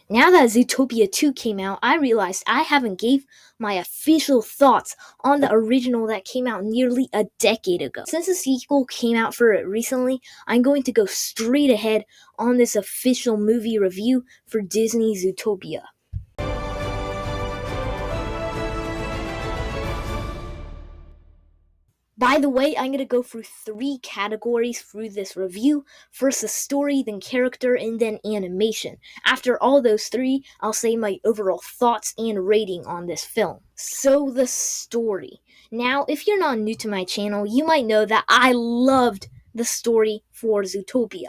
Now that Zootopia 2 came out, I realized I haven't gave my official thoughts on the original that came out nearly a decade ago. Since the sequel came out for it recently, I'm going to go straight ahead on this official movie review for Disney Zootopia. By the way, I'm going to go through three categories through this review. First, the story, then character, and then animation. After all those three, I'll say my overall thoughts and rating on this film. So, the story. Now, if you're not new to my channel, you might know that I loved the story for Zootopia.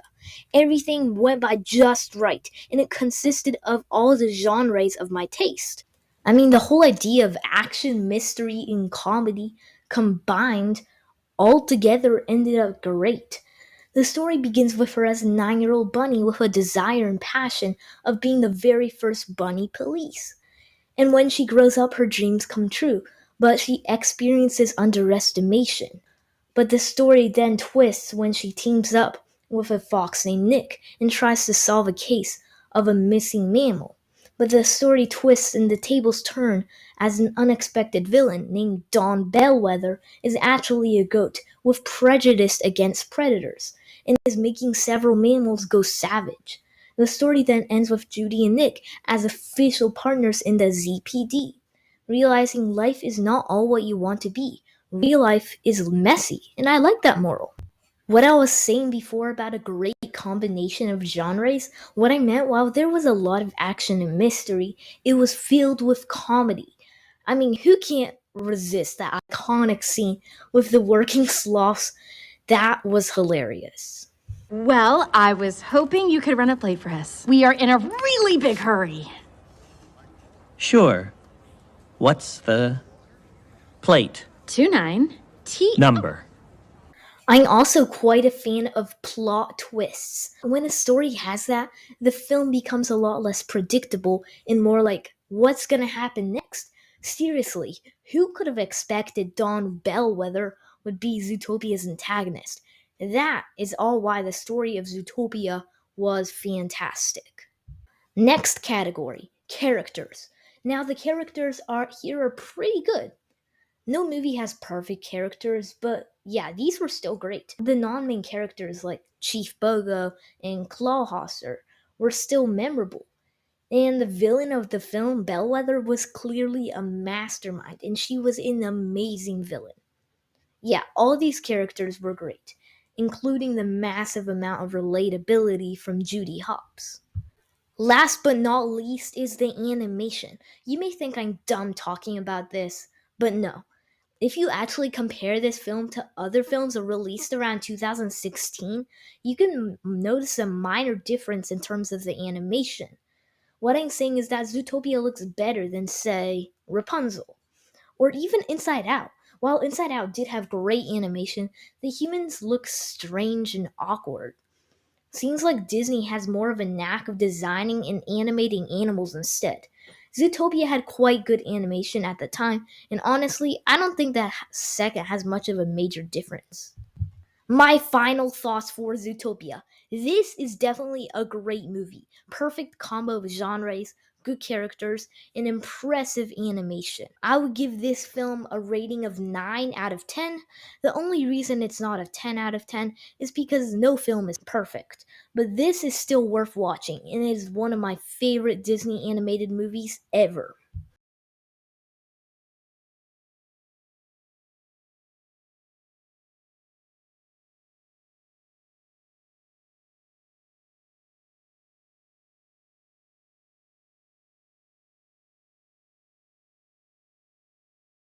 Everything went by just right, and it consisted of all the genres of my taste. I mean, the whole idea of action, mystery, and comedy combined all together ended up great. The story begins with her as a 9-year-old bunny with a desire and passion of being the very first bunny police. And when she grows up, her dreams come true, but she experiences underestimation. But the story then twists when she teams up with a fox named Nick and tries to solve a case of a missing mammal. But the story twists and the tables turn as an unexpected villain named Dawn Bellwether is actually a goat with prejudice against predators and is making several mammals go savage. The story then ends with Judy and Nick as official partners in the ZPD, realizing life is not all what you want to be. Real life is messy, and I like that moral. What I was saying before about a great combination of genres, what I meant while there was a lot of action and mystery, it was filled with comedy. I mean, who can't resist that iconic scene with the working sloths? That was hilarious. Well, I was hoping you could run a play for us. We are in a really big hurry. Sure. What's the plate 29 T. number? I'm also quite a fan of plot twists. When a story has that, the film becomes a lot less predictable and more like, what's gonna happen next? Seriously, who could have expected Dawn Bellwether would be Zootopia's antagonist? That is all why the story of Zootopia was fantastic. Next category, characters. Now the characters are here are pretty good. No movie has perfect characters, but yeah, these were still great. The non-main characters like Chief Bogo and Clawhauser were still memorable. And the villain of the film, Bellwether, was clearly a mastermind, and she was an amazing villain. Yeah, all these characters were great, including the massive amount of relatability from Judy Hopps. Last but not least is the animation. You may think I'm dumb talking about this, but no. If you actually compare this film to other films released around 2016, you can notice a minor difference in terms of the animation. What I'm saying is that Zootopia looks better than, say, Rapunzel, or even Inside Out. While Inside Out did have great animation, the humans look strange and awkward. Seems like Disney has more of a knack of designing and animating animals instead. Zootopia had quite good animation at the time, and honestly, I don't think that second has much of a major difference. My final thoughts for Zootopia. This is definitely a great movie. Perfect combo of genres, good characters, and impressive animation. I would give this film a rating of 9 out of 10. The only reason it's not a 10 out of 10 is because no film is perfect. But this is still worth watching, and it is one of my favorite Disney animated movies ever.